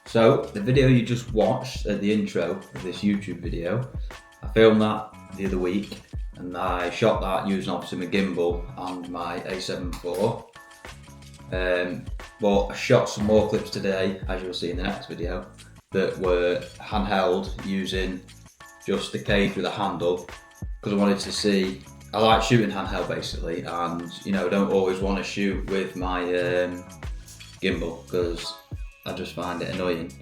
So, the video you just watched at the intro of this YouTube video, I filmed that the other week and I shot that using obviously my gimbal and my A7IV. But I shot some more clips today, as you'll see in the next video, that were handheld using just the cage with a handle, because I wanted to see, I like shooting handheld basically, and you know, I don't always want to shoot with my gimbal because I just find it annoying.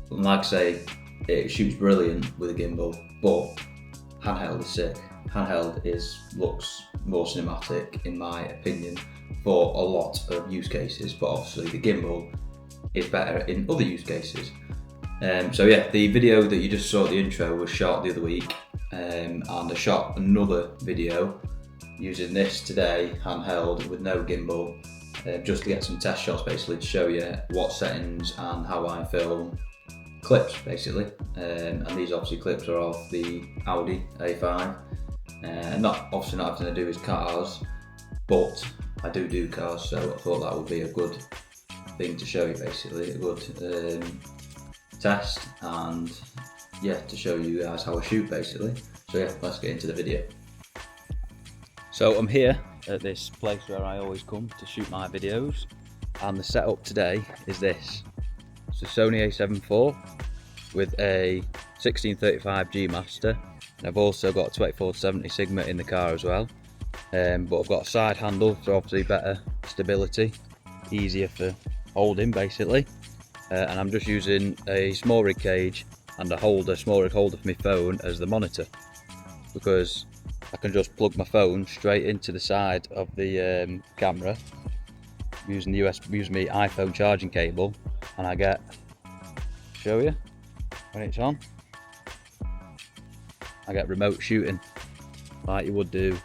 Like I say, it shoots brilliant with a gimbal, but handheld is sick. Handheld looks more cinematic in my opinion for a lot of use cases, but obviously the gimbal is better in other use cases. So yeah, the video that you just saw at the intro was shot the other week, and I shot another video using this today, handheld with no gimbal, just to get some test shots basically to show you what settings and how I film clips basically. And these obviously clips are of the Audi A5, obviously not having to do with cars, but I do cars, so I thought that would be a good thing to show you basically, a good test, and yeah, to show you guys how I shoot basically. So yeah, let's get into the video. So I'm here at this place where I always come to shoot my videos, and the setup today is this. It's a Sony A7IV with a 1635G master, and I've also got a 2470 Sigma in the car as well, but I've got a side handle for obviously better stability, easier for holding basically, and I'm just using a small rig cage and a small rig holder for my phone as the monitor, because I can just plug my phone straight into the side of the camera using my iPhone charging cable, and I get, show you when it's on, I get remote shooting like you would do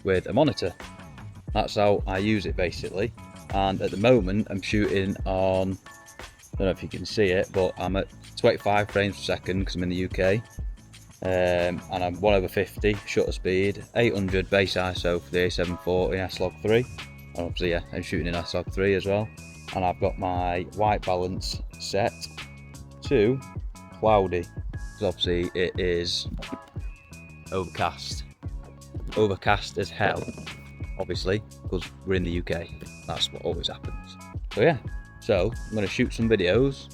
with a monitor. That's how I use it basically. And at the moment I'm shooting on, I don't know if you can see it, but I'm at 25 frames per second because I'm in the UK. And I'm 1/50 shutter speed, 800 base ISO for the A740 S-Log3. Obviously, yeah, I'm shooting in S-Log3 as well. And I've got my white balance set to cloudy, because obviously it is overcast as hell, obviously, because we're in the UK. That's what always happens. So yeah, so I'm going to shoot some videos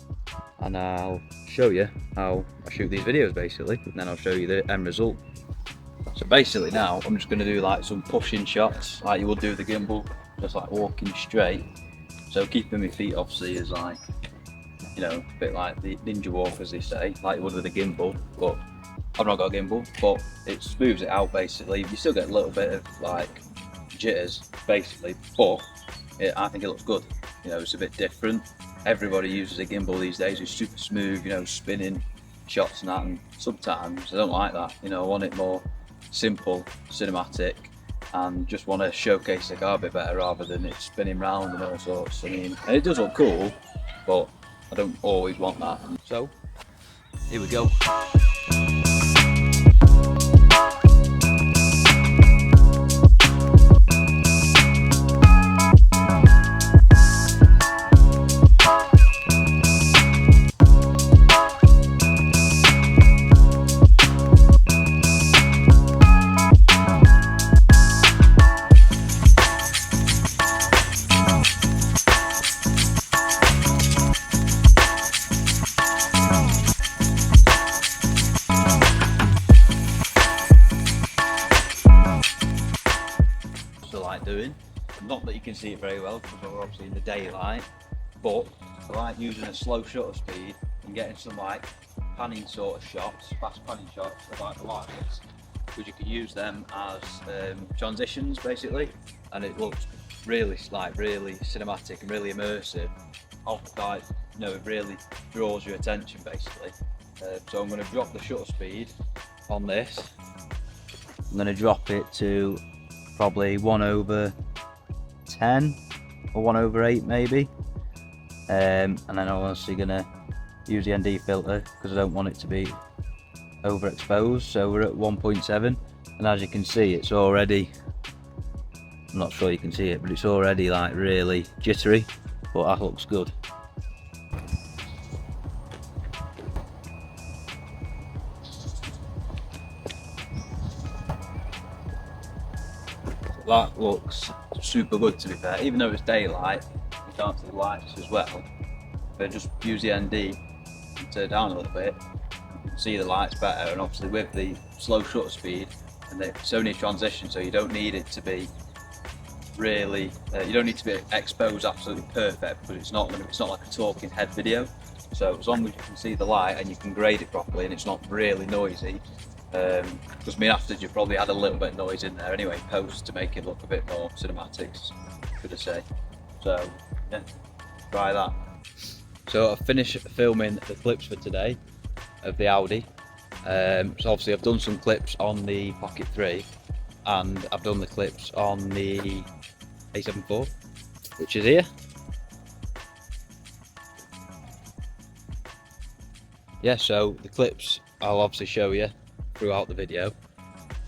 and I'll show you how I shoot these videos basically, and then I'll show you the end result. So basically now I'm just going to do like some pushing shots like you would do with the gimbal, just like walking straight. So keeping my feet obviously is like, you know, a bit like the ninja walk as they say, like you would with a gimbal, but I've not got a gimbal, but it smooths it out basically. You still get a little bit of like jitters basically, but I think it looks good. You know, it's a bit different. Everybody uses a gimbal these days. It's super smooth, you know, spinning shots and that, and sometimes I don't like that. You know, I want it more simple, cinematic, and just want to showcase the car a bit better rather than it spinning round and all sorts. I mean, and it does look cool, but I don't always want that. So here we go. Doing, not that you can see it very well because we're obviously in the daylight, but I like using a slow shutter speed and getting some like panning sort of shots, fast panning shots of like the lights, because you can use them as transitions basically, and it looks really cinematic and really immersive. Like, you know, it really draws your attention basically. So I'm going to drop the shutter speed on this. I'm going to drop it to probably 1/10 or 1/8 maybe, and then I'm obviously going to use the ND filter because I don't want it to be overexposed, so we're at 1.7, and as you can see, it's already, I'm not sure you can see it, but it's already like really jittery, but that looks good. That looks super good, to be fair. Even though it's daylight, you can't see the lights as well. But just use the ND and turn it down a little bit, you can see the lights better. And obviously with the slow shutter speed and the Sony transition, so you don't need it to be really, you don't need to be exposed absolutely perfect, because it's not like a talking head video. So as long as you can see the light and you can grade it properly and it's not really noisy, because me after you probably had a little bit of noise in there anyway, post, to make it look a bit more cinematic, should I say. So yeah, try that. So I've finished filming the clips for today of the Audi. So obviously I've done some clips on the Pocket 3 and I've done the clips on the A7IV, which is here. Yeah, so the clips I'll obviously show you throughout the video,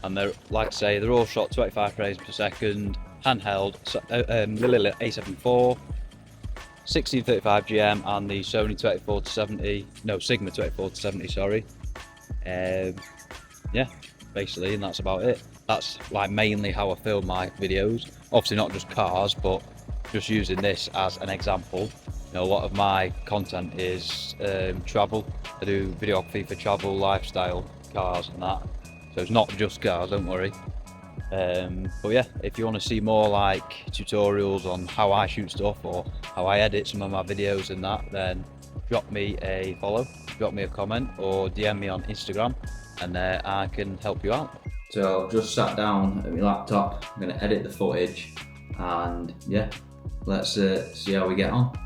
and they're, like I say, they're all shot 25 frames per second, handheld, A7IV, 1635 GM, and the Sony 24-70, no, Sigma 24-70, sorry. Yeah, basically, and that's about it. That's like mainly how I film my videos. Obviously not just cars, but just using this as an example. You know, a lot of my content is travel. I do videography for travel, lifestyle, cars and that. So it's not just cars, don't worry. But yeah, if you want to see more like tutorials on how I shoot stuff or how I edit some of my videos and that, then drop me a follow, drop me a comment, or DM me on Instagram, and I can help you out. So I've just sat down at my laptop, I'm going to edit the footage, and yeah, let's see how we get on.